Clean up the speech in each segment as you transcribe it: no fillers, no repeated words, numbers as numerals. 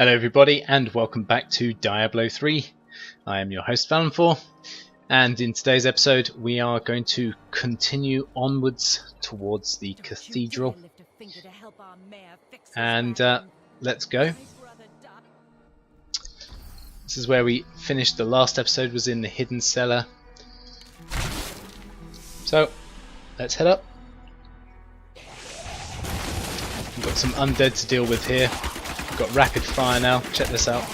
Hello everybody and welcome back to Diablo 3. I am your host Valenfor, and in today's episode we are going to continue onwards towards the cathedral. And let's go. This is where we finished. The last episode was in the hidden cellar. So let's head up. We've got some undead to deal with here. We've got rapid fire now. Check this out.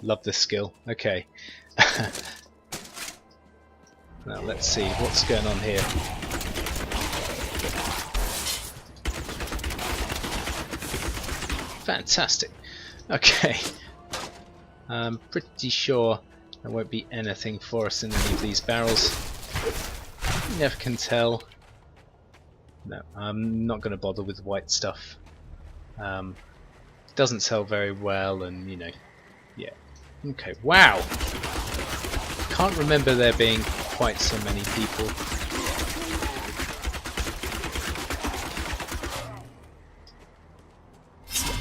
Love this skill. Okay. Now let's see what's going on here. Fantastic. Okay. I'm pretty sure there won't be anything for us in any of these barrels. You never can tell. No, I'm not going to bother with white stuff. Doesn't sell very well, and you know, yeah. Okay, wow. Can't remember there being quite so many people.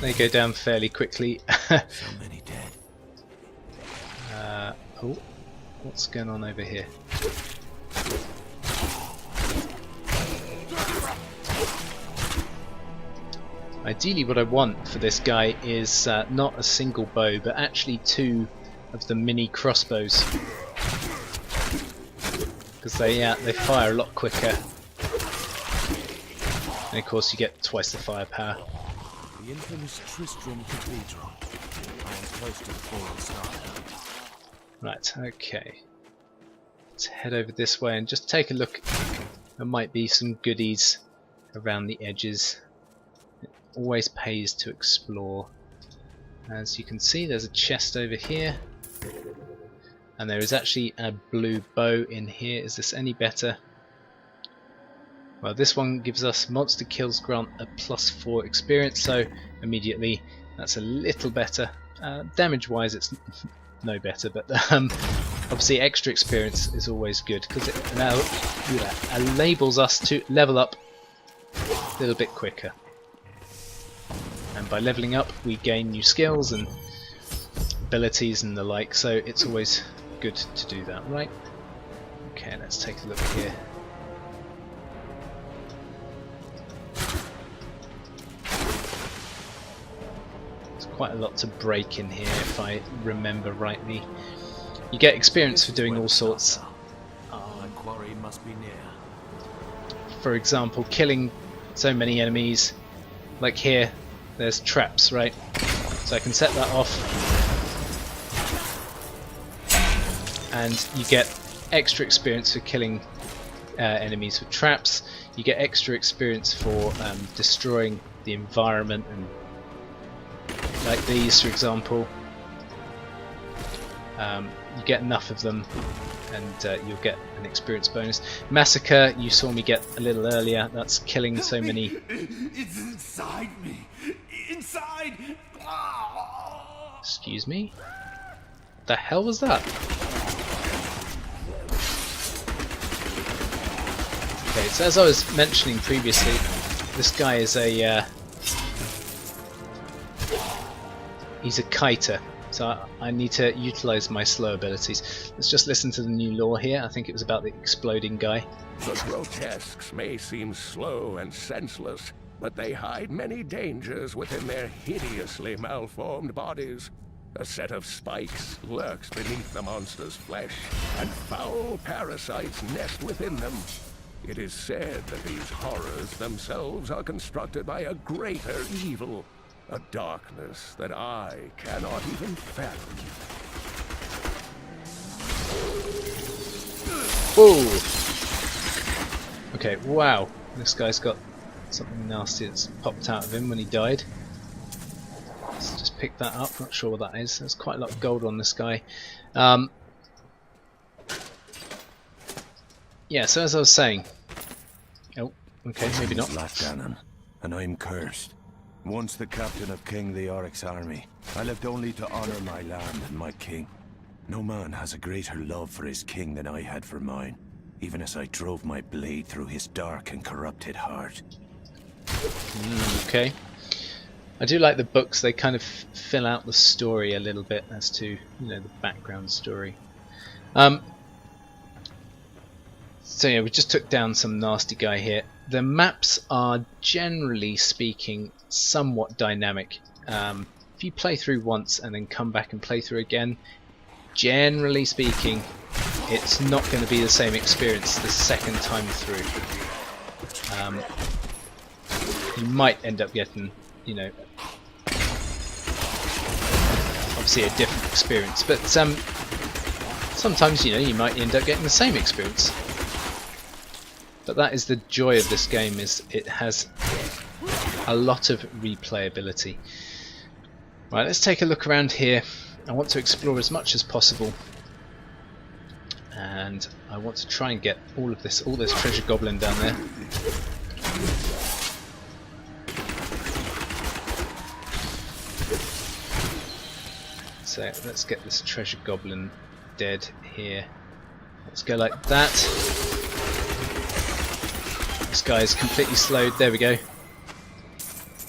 They go down fairly quickly. So many dead. Oh, what's going on over here? Ideally what I want for this guy is not a single bow, but actually two of the mini crossbows, because they fire a lot quicker, and of course you get twice the firepower. The infamous cathedral. I am close to the fallen star. Right, okay. Let's head over this way and just take a look. There might be some goodies around the edges. Always pays to explore. As you can see, there's a chest over here, and there is actually a blue bow in here. Is this any better? Well, this one gives us monster kills grant a +4 experience, so immediately that's a little better. Damage wise it's no better, but obviously extra experience is always good because it now enables us to level up a little bit quicker. And by leveling up we gain new skills and abilities and the like, so it's always good to do that, right? Okay, let's take a look here. There's quite a lot to break in here if I remember rightly. You get experience for doing all sorts. Our quarry must be near. For example, killing so many enemies, like here. There's traps, right? So I can set that off, and you get extra experience for killing enemies with traps. You get extra experience for destroying the environment, and like these, for example. You get enough of them, and you'll get an experience bonus. Massacre, you saw me get a little earlier. That's killing so many. It's inside me. Inside. Excuse me? The hell was that? Okay, so as I was mentioning previously, this guy is a he's a kiter, so I need to utilize my slow abilities. Let's just listen to the new lore here. I think it was about the exploding guy. The grotesques may seem slow and senseless, but they hide many dangers within their hideously malformed bodies. A set of spikes lurks beneath the monster's flesh, and foul parasites nest within them. It is said that these horrors themselves are constructed by a greater evil, a darkness that I cannot even fathom. Whoa! Okay, wow. This guy's got something nasty that's popped out of him when he died. Let's just pick that up. Not sure what that is. There's quite a lot of gold on this guy. Yeah, so as I was saying. Oh, okay, maybe not. Blackganon, and I'm cursed. Once the captain of King Leoric's army, I lived only to honor my land and my king. No man has a greater love for his king than I had for mine, even as I drove my blade through his dark and corrupted heart. Okay. I do like the books. They kind of fill out the story a little bit as to, you know, the background story. So yeah, we just took down some nasty guy here. The maps are, generally speaking, somewhat dynamic. If you play through once and then come back and play through again, generally speaking, it's not going to be the same experience the second time through. You might end up getting, you know, obviously a different experience, but sometimes, you know, you might end up getting the same experience. But that is the joy of this game, is it has a lot of replayability. Right, let's take a look around here. I want to explore as much as possible, and I want to try and get all this treasure goblin down there. So let's get this treasure goblin dead here. Let's go like that. This guy is completely slowed. There we go.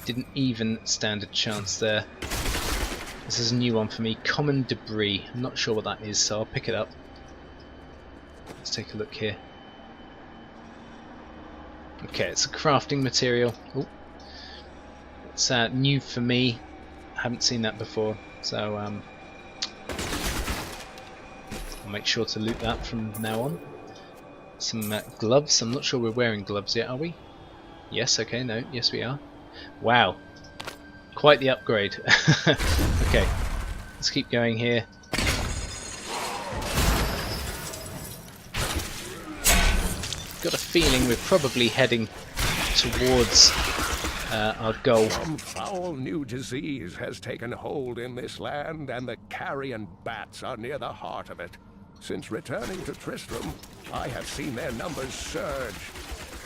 Didn't even stand a chance there. This is a new one for me. Common debris. I'm not sure what that is, so I'll pick it up. Let's take a look here. Okay, it's a crafting material. Ooh. It's new for me. I haven't seen that before, so I'll make sure to loot that from now on. Some gloves. I'm not sure we're wearing gloves yet, are we? Yes, okay, no, yes we are. Wow, quite the upgrade. Okay, let's keep going here. Got a feeling we're probably heading towards our goal. Some foul new disease has taken hold in this land, and the carrion bats are near the heart of it. Since returning to Tristram, I have seen their numbers surge.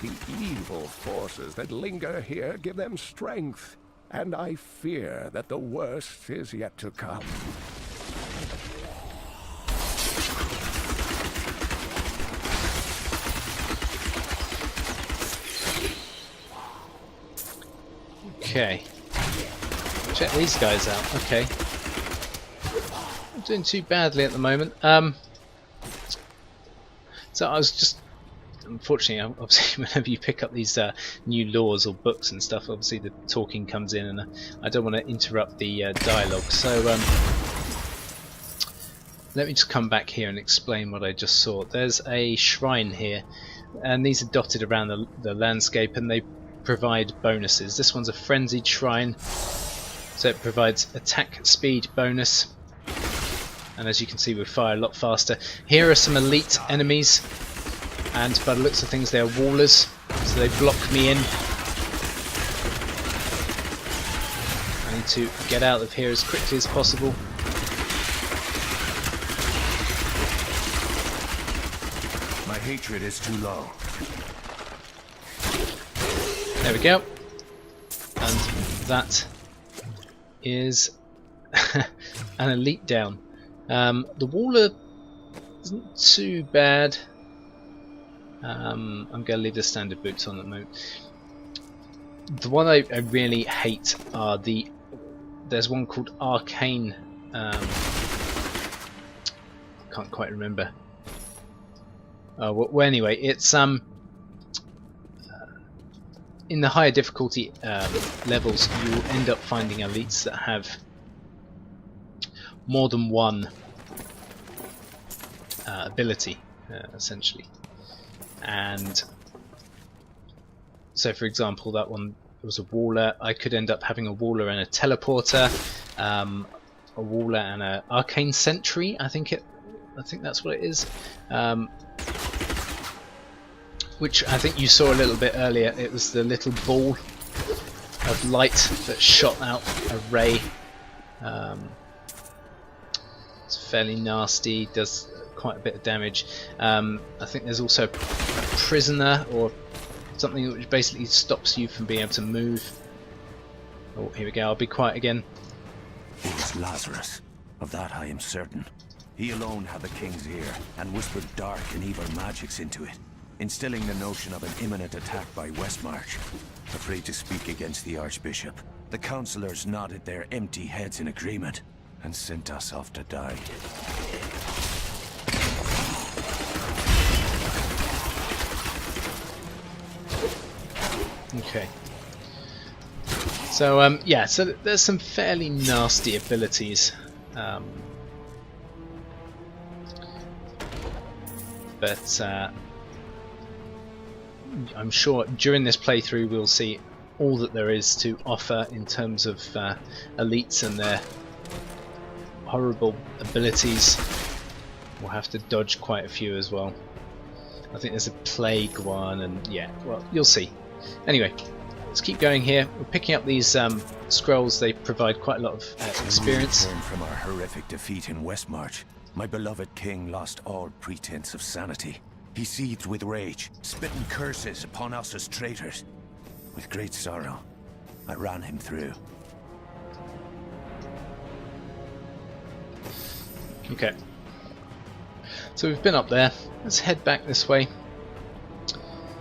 The evil forces that linger here give them strength, and I fear that the worst is yet to come. Okay, check these guys out. Okay, not doing too badly at the moment. So I was just, unfortunately, obviously, whenever you pick up these new laws or books and stuff, obviously the talking comes in, and I don't want to interrupt the dialogue. So let me just come back here and explain what I just saw. There's a shrine here, and these are dotted around the landscape, and they provide bonuses. This one's a frenzied shrine, so it provides attack speed bonus, and as you can see we fire a lot faster. Here are some elite enemies, and by the looks of things they are wallers, so they block me in. I need to get out of here as quickly as possible. My hatred is too low. There we go, and that is an elite down. The waller isn't too bad. I'm going to leave the standard boots on at the moment. The one I really hate are there's one called Arcane. Can't quite remember. Well, anyway, it's in the higher difficulty levels, you will end up finding elites that have more than one ability, essentially. And so, for example, that one was a waller. I could end up having a waller and a teleporter, a waller and an arcane sentry. I think that's what it is. Which I think you saw a little bit earlier. It was the little ball of light that shot out a ray. It's fairly nasty, does quite a bit of damage. I think there's also a prisoner or something which basically stops you from being able to move. Oh, here we go, I'll be quiet again. It was Lazarus. Of that I am certain. He alone had the king's ear and whispered dark and evil magics into it, instilling the notion of an imminent attack by Westmarch. Afraid to speak against the Archbishop, The councillors nodded their empty heads in agreement and sent us off to die. Okay. So yeah, so there's some fairly nasty abilities, but I'm sure during this playthrough we'll see all that there is to offer in terms of elites and their horrible abilities. We'll have to dodge quite a few as well. I think there's a plague one, and yeah, well, you'll see. Anyway, let's keep going here. We're picking up these scrolls. They provide quite a lot of experience. When we returned from our horrific defeat in Westmarch, my beloved king lost all pretense of sanity. He seethed with rage, spitting curses upon us as traitors. With great sorrow, I ran him through. Okay. So we've been up there. Let's head back this way.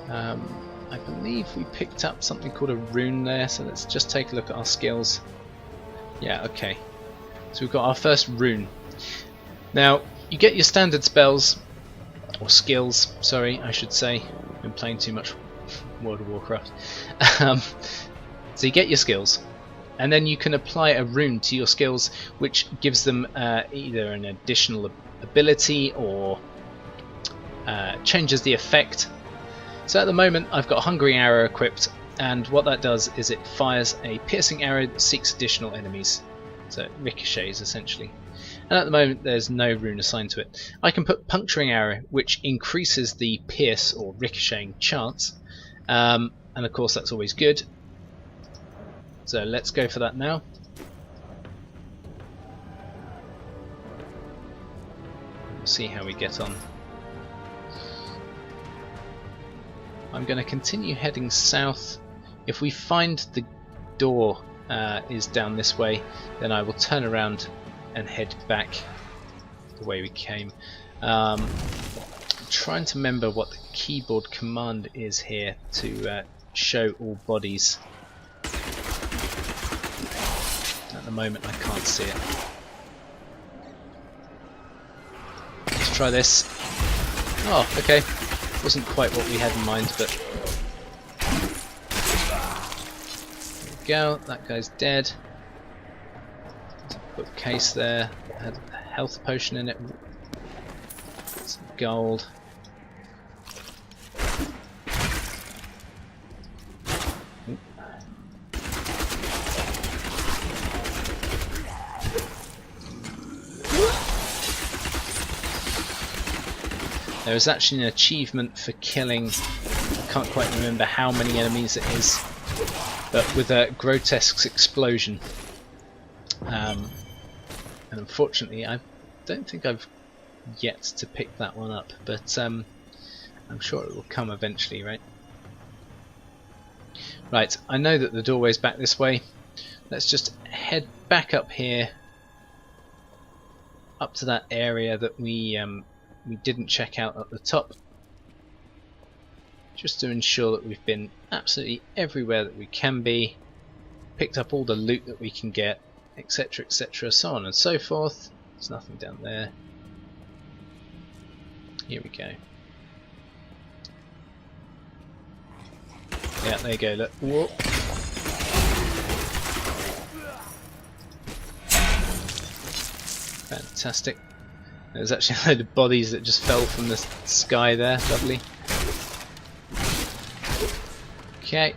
I believe we picked up something called a rune there, so let's just take a look at our skills. Yeah, okay. So we've got our first rune. Now, you get your standard spells, or skills, sorry, I should say. I've been playing too much World of Warcraft. So you get your skills, and then you can apply a rune to your skills, which gives them either an additional ability or changes the effect. So at the moment I've got Hungry Arrow equipped, and what that does is it fires a piercing arrow that seeks additional enemies. So it ricochets essentially. And at the moment there's no rune assigned to it. I can put Puncturing Arrow, which increases the pierce or ricocheting chance, and of course that's always good. So let's go for that now. We'll see how we get on. I'm going to continue heading south. If we find the door is down this way, then I will turn around and head back the way we came. I'm trying to remember what the keyboard command is here to show all bodies. At the moment I can't see it. Let's try this. Oh, okay. Wasn't quite what we had in mind, but there we go. That guy's dead. There's a bookcase there. It had a health potion in it. Some gold. There is actually an achievement for killing, I can't quite remember how many enemies it is, but with a grotesque explosion. And unfortunately I don't think I've yet to pick that one up, but I'm sure it will come eventually, right? Right, I know that the doorway's back this way. Let's just head back up here, up to that area that we didn't check out at the top, just to ensure that we've been absolutely everywhere that we can be, picked up all the loot that we can get, etc, etc, so on and so forth. There's nothing down there. Here we go. Yeah, there you go, look. Whoa. Fantastic. There's actually a load of bodies that just fell from the sky there. Lovely. Okay.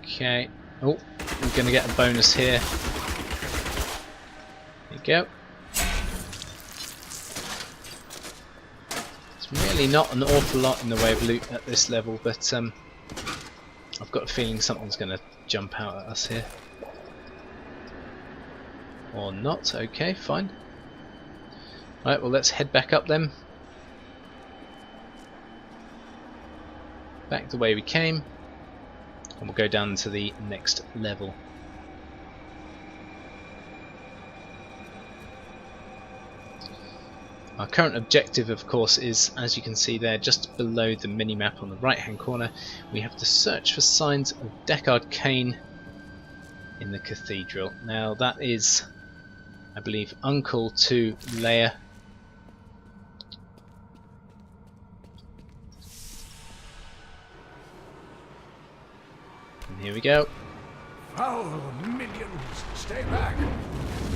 Okay. Oh, we're going to get a bonus here. There you go. It's really not an awful lot in the way of loot at this level, but I've got a feeling something's going to jump out at us here. Or not. Okay, fine. Right, well let's head back up then. Back the way we came. And we'll go down to the next level. Our current objective, of course, is, as you can see there, just below the mini-map on the right-hand corner. We have to search for signs of Deckard Cain in the cathedral. Now that is, I believe, uncle to Leah. And here we go. Foul minions, stay back!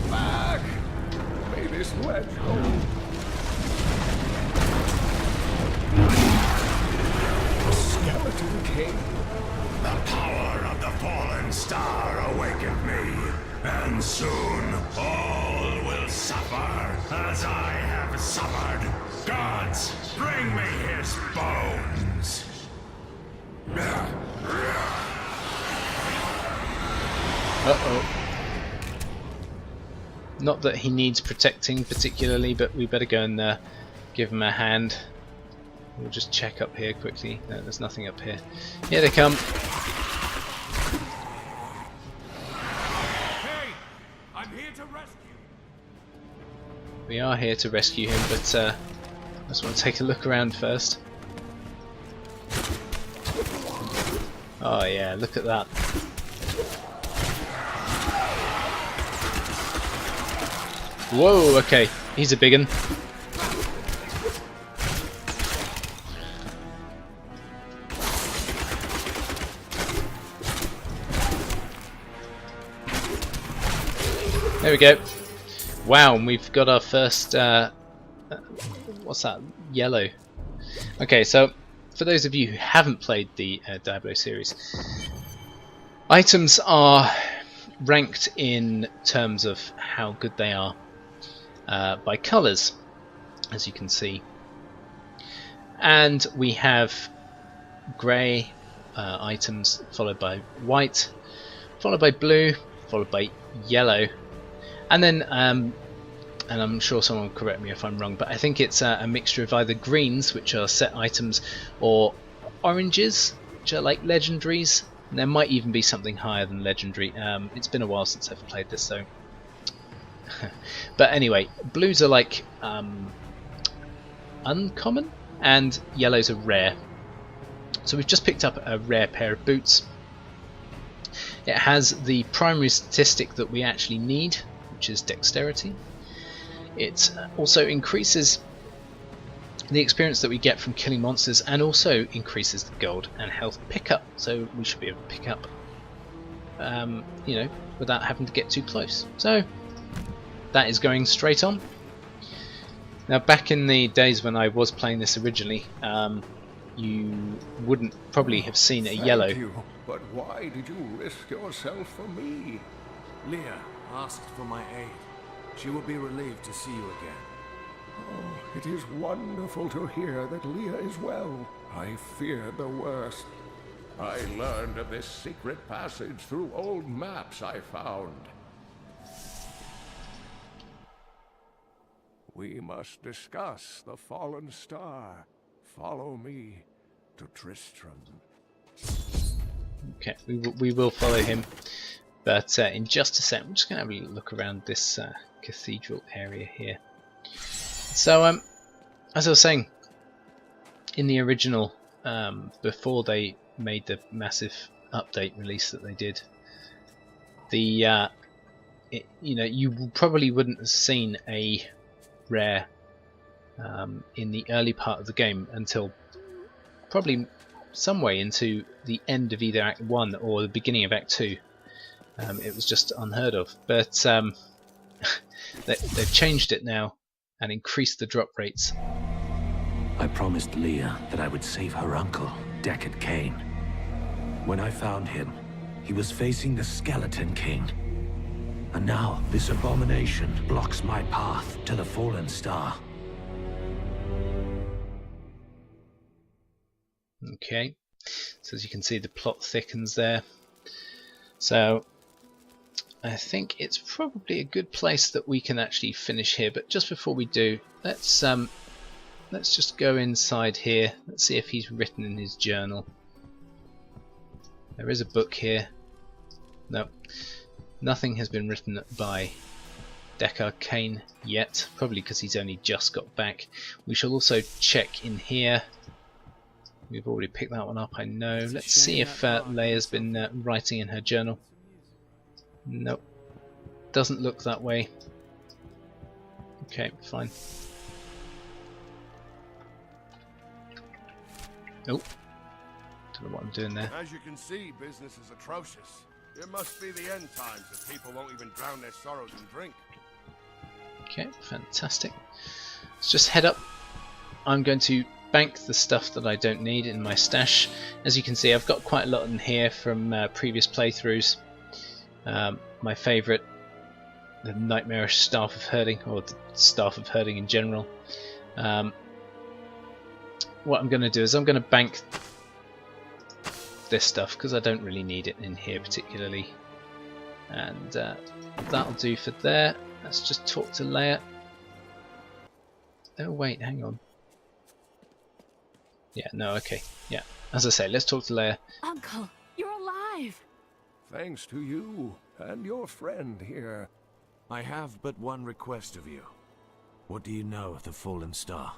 Back! May this wedge hold. Skeleton King. The power of the fallen star awakened me, and soon all will suffer as I have suffered. Gods, bring me his bones! Uh-oh. Not that he needs protecting particularly, but we better go and give him a hand. We'll just check up here quickly. No, there's nothing up here. Here they come. Hey! I'm here to rescue. We are here to rescue him, but I just want to take a look around first. Oh yeah, look at that. Whoa, okay, he's a big one. There we go. Wow, and we've got our first, what's that, yellow. Okay, so for those of you who haven't played the Diablo series, items are ranked in terms of how good they are by colours, as you can see. And we have grey items, followed by white, followed by blue, followed by yellow, and then and I'm sure someone will correct me if I'm wrong, but I think it's a mixture of either greens, which are set items, or oranges, which are like legendaries. And there might even be something higher than legendary. It's been a while since I've played this, so but anyway, blues are like uncommon and yellows are rare. So we've just picked up a rare pair of boots. It has the primary statistic that we actually need, which is dexterity. It also increases the experience that we get from killing monsters, and also increases the gold and health pickup, so we should be able to pick up you know, without having to get too close. So that is going straight on. Now, back in the days when I was playing this originally, you wouldn't probably have seen a yellow. Thank you, but why did you risk yourself for me? Leah asked for my aid. She will be relieved to see you again. Oh, it is wonderful to hear that Leah is well. I feared the worst. I learned of this secret passage through old maps I found. We must discuss the fallen star. Follow me to Tristram. Okay, we will follow him, but in just a sec, I'm just going to have a look around this cathedral area here. So, as I was saying, in the original, before they made the massive update release that they did, the you know, you probably wouldn't have seen a rare in the early part of the game until probably some way into the end of either Act 1 or the beginning of Act 2. It was just unheard of, but they've changed it now and increased the drop rates. I promised Leah that I would save her uncle, Deckard Cain. When I found him, he was facing the Skeleton King. And now this abomination blocks my path to the fallen star. Okay, so as you can see, the plot thickens there. So I think it's probably a good place that we can actually finish here, but just before we do, let's just go inside here. Let's see if he's written in his journal. There is a book here. No, nothing has been written by Deckard Cain yet, probably because he's only just got back. We shall also check in here. We've already picked that one up, I know. Let's see if Leah's been writing in her journal. Nope. Doesn't look that way. Okay, fine. Oh. Don't know what I'm doing there. As you can see, business is atrocious. It must be the end times if people won't even drown their sorrows in drink. Okay, fantastic. Let's just head up. I'm going to bank the stuff that I don't need in my stash. As you can see, I've got quite a lot in here from previous playthroughs. My favourite, the Nightmarish Staff of Herding, or the Staff of Herding in general. What I'm going to do is I'm going to bank this stuff because I don't really need it in here particularly, and that'll do for there. Let's just talk to Leah. Oh wait, hang on. Yeah, no, okay. Yeah, as I say, let's talk to Leah. Uncle, you're alive! Thanks to you and your friend here. I have but one request of you. What do you know of the Fallen Star?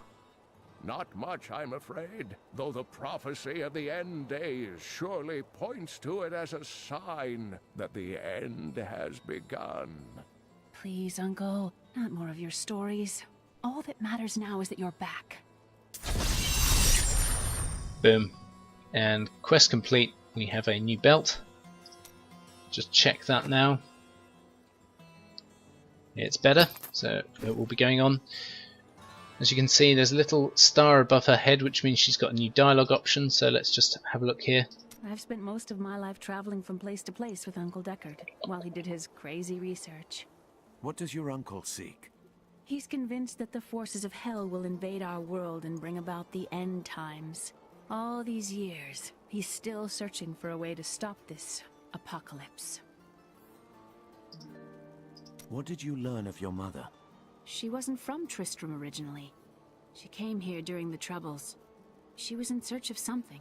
Not much, I'm afraid, though the prophecy of the end days surely points to it as a sign that the end has begun. Please, Uncle, not more of your stories. All that matters now is that you're back. Boom. And quest complete. We have a new belt. Just check that now. It's better, so it will be going on. As you can see, there's a little star above her head, which means she's got a new dialogue option, so let's just have a look here. I've spent most of my life traveling from place to place with Uncle Deckard, while he did his crazy research. What does your uncle seek? He's convinced that the forces of hell will invade our world and bring about the end times. All these years, he's still searching for a way to stop this apocalypse. What did you learn of your mother? She wasn't from Tristram originally. She came here during the Troubles. She was in search of something,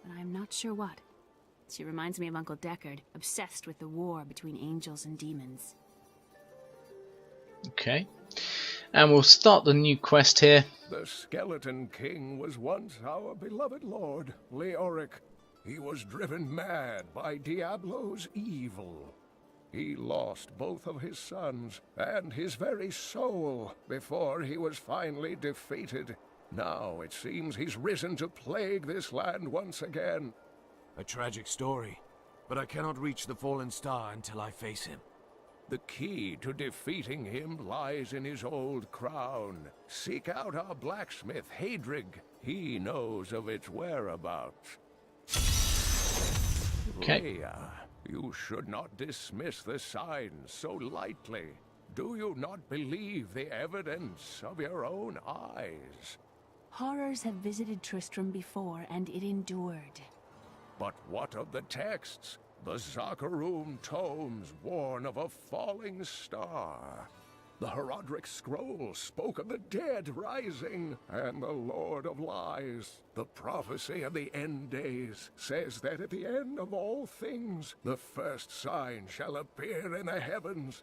but I'm not sure what. She reminds me of Uncle Deckard, obsessed with the war between angels and demons. Okay. And we'll start the new quest here. The Skeleton King was once our beloved lord, Leoric. He was driven mad by Diablo's evil. He lost both of his sons and his very soul before he was finally defeated. Now it seems he's risen to plague this land once again. A tragic story, but I cannot reach the Fallen Star until I face him. The key to defeating him lies in his old crown. Seek out our blacksmith, Hadrig. He knows of its whereabouts. Okay. Leah, you should not dismiss the signs so lightly. Do you not believe the evidence of your own eyes? Horrors have visited Tristram before, and it endured. But what of the texts? The Zakharum tomes warn of a falling star. The Herodric scroll spoke of the dead rising, and the Lord of Lies, the prophecy of the end days, says that at the end of all things, the first sign shall appear in the heavens.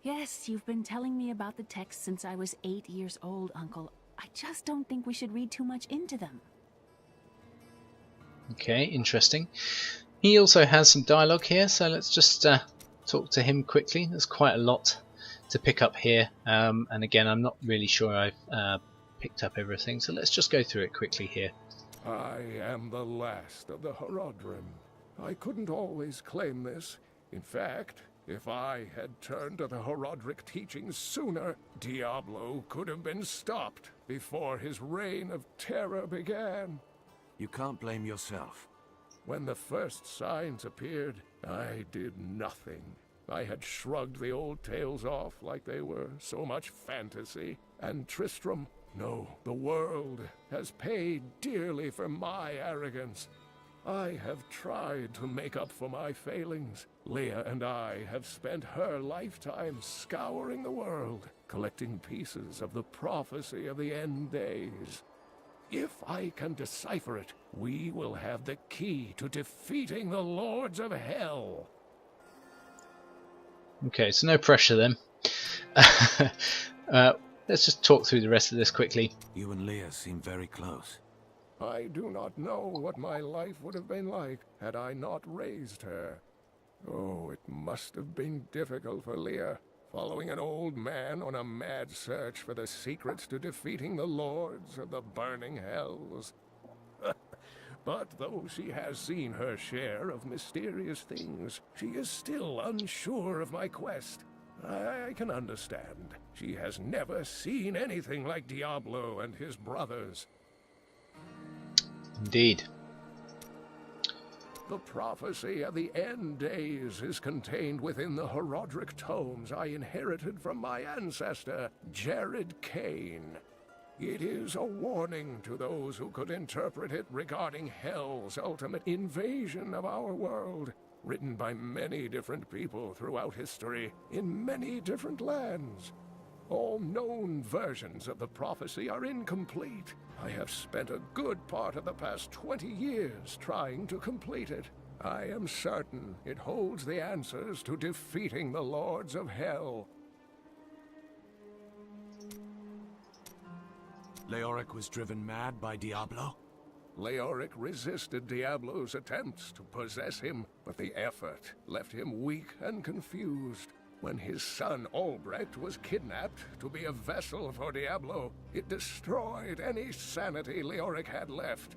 Yes, you've been telling me about the texts since I was 8 years old, Uncle. I just don't think we should read too much into them. Okay, interesting. He also has some dialogue here, so let's just talk to him quickly. There's quite a lot to pick up here, and again, I'm not really sure I've picked up everything, so let's just go through it quickly here. I am the last of the Herodrim. I couldn't always claim this. In fact, if I had turned to the Herodric teachings sooner, Diablo could have been stopped before his reign of terror began. You can't blame yourself. When the first signs appeared, I did nothing. I had shrugged the old tales off like they were so much fantasy. And Tristram, no, the world has paid dearly for my arrogance. I have tried to make up for my failings. Leah and I have spent her lifetime scouring the world, collecting pieces of the prophecy of the end days. If I can decipher it, we will have the key to defeating the Lords of Hell. Okay, so no pressure then. Let's just talk through the rest of this quickly. You and Leah seem very close. I do not know what my life would have been like had I not raised her. Oh, it must have been difficult for Leah, following an old man on a mad search for the secrets to defeating the lords of the burning hells. But though she has seen her share of mysterious things, she is still unsure of my quest. I can understand. She has never seen anything like Diablo and his brothers. Indeed. The prophecy of the end days is contained within the Herodric tomes I inherited from my ancestor, Deckard Cain. It is a warning to those who could interpret it regarding Hell's ultimate invasion of our world, written by many different people throughout history, in many different lands. All known versions of the prophecy are incomplete. I have spent a good part of the past 20 years trying to complete it. I am certain it holds the answers to defeating the Lords of Hell. Leoric was driven mad by Diablo? Leoric resisted Diablo's attempts to possess him, but the effort left him weak and confused. When his son Albrecht was kidnapped to be a vessel for Diablo, it destroyed any sanity Leoric had left.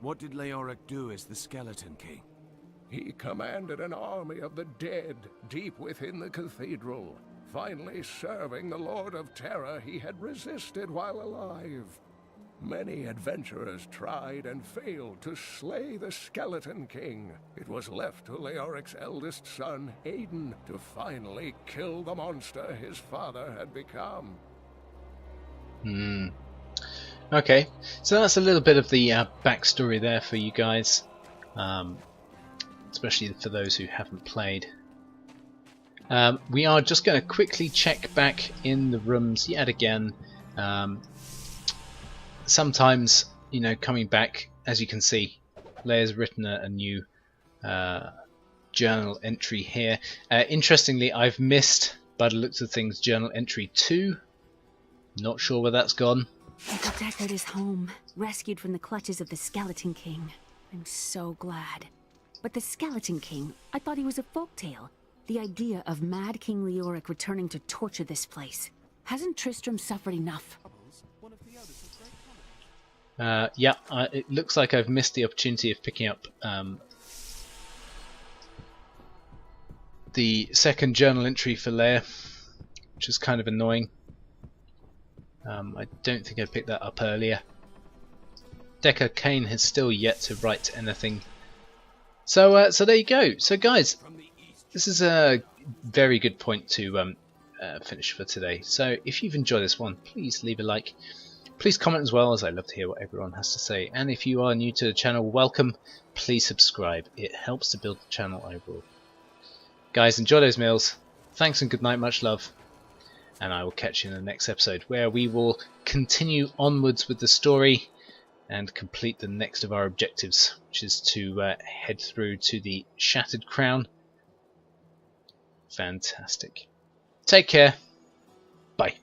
What did Leoric do as the Skeleton King? He commanded an army of the dead deep within the cathedral, finally serving the Lord of Terror he had resisted while alive. Many adventurers tried and failed to slay the Skeleton King. It was left to Leoric's eldest son, Aiden, to finally kill the monster his father had become. Okay, so that's a little bit of the backstory there for you guys, especially for those who haven't played. We are just going to quickly check back in the rooms yet again. Sometimes, you know, coming back, as you can see, Leah's written a new journal entry here. Interestingly, I've missed, by the looks of things, journal entry 2. Not sure where that's gone. Uncle Deckard is home, rescued from the clutches of the Skeleton King. I'm so glad. But the Skeleton King, I thought he was a folktale. The idea of Mad King Leoric returning to torture this place. Hasn't Tristram suffered enough? Yeah, it looks like I've missed the opportunity of picking up the second journal entry for Leah, which is kind of annoying. I don't think I picked that up earlier. Deckard Cain has still yet to write anything. So there you go. So guys, this is a very good point to finish for today. So if you've enjoyed this one, please leave a like. Please comment as well, as I love to hear what everyone has to say. And if you are new to the channel, welcome. Please subscribe. It helps to build the channel overall. Guys, enjoy those meals. Thanks and good night, much love. And I will catch you in the next episode, where we will continue onwards with the story and complete the next of our objectives, which is to head through to the Shattered Crown. Fantastic. Take care. Bye.